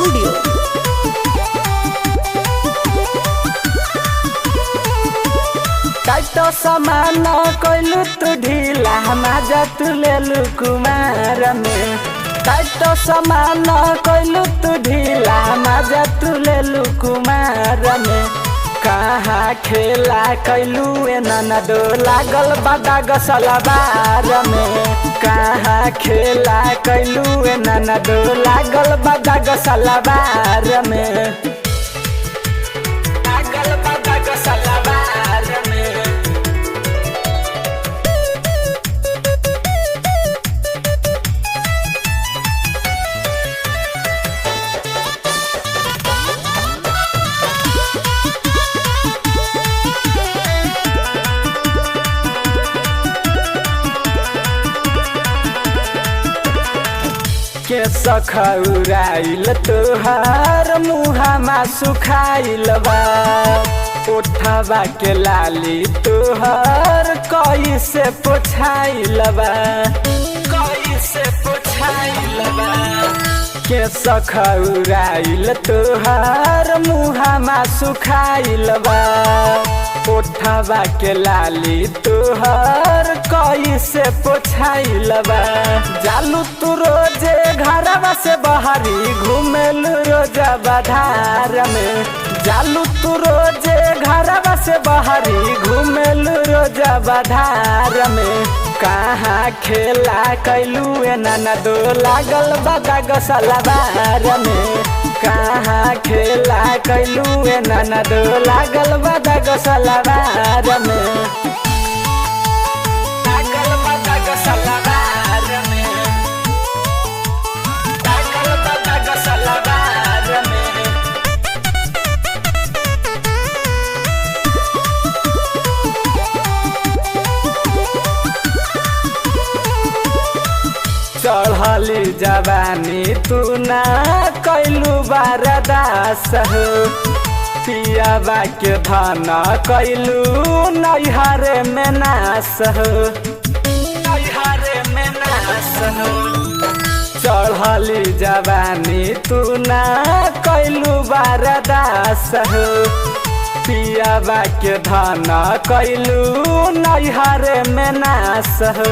Studio. Tight सामान कैलू तू ढीला माजा तू लेलू कुमार में। टाइट सामान कैलू तू ढीला माजा तू लेलू कुमार में। कहाँ खेला कैलू ए ननदो लागल बादा गसलबार में। कहाँ खेला कैलू ए ननदो लागल बादा गसलबार में। लागल बादा गसलबार में। के सखौराइल तोहार मुहामा सुखाइल बा। उठवा के लाली तोहार कैसे पोछाइल बा। कैसे पोछाइल बा। के सखौराइल तोहार मुहामा सुखाइल बा। उठवा के लाली तोहर कैसे पोछाइल बा। जालू तू रोजे घरवा से बहरी घूमेलू रोजा बाधार में। जालू तू रोजे घरवा से बहरी घूमेलू रोजा बाधार में। कहाँ खेला कैलू ए ननदो लागल बादा गसलबार में। कहाँ खेला कैलू ए ननदो लागल बादा गसलबार में। लागल बादा गसलबार में। लागल बादा गसलबार में। चढ़ली जवानी तू ना कैलू बारदास हो। पियाबा के धन कैलू नैहरे में नास हो। नैहरे में नास हो। चढ़ली जवानी तू ना कैलू बारदास हो। पियाबा के धन कैलू नैहरे में नास हो।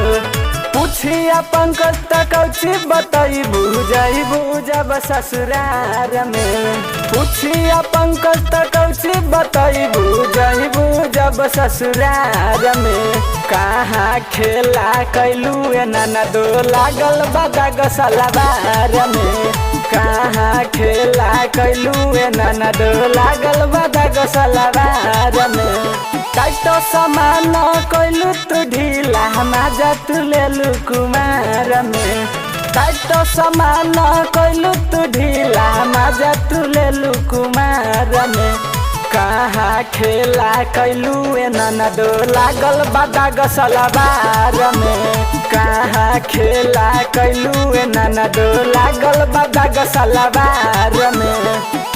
पूछिया पंकज तकौची बतैबू जैबू जब ससुरार में। पूछिया पंकज तकौची बतैबू जैबू जब ससुरार में। कहाँ खेला कैलू ए ननदो लागल बादा गसलबार में। कहाँ खेला कैलू ए ननदो लागल बादा गसलबार में। टाइट सामान कैलू तू ढीला माजा तू लेलू कुमार में। टाइट सामान कैलू तू ढीला माजा तू लेलू कुमार में। कहाँ खेला कैलू ए ननदो लागल बादा गसलबार में। कहाँ खेला कैलू ए ननदो लागल बादा गसलबार में।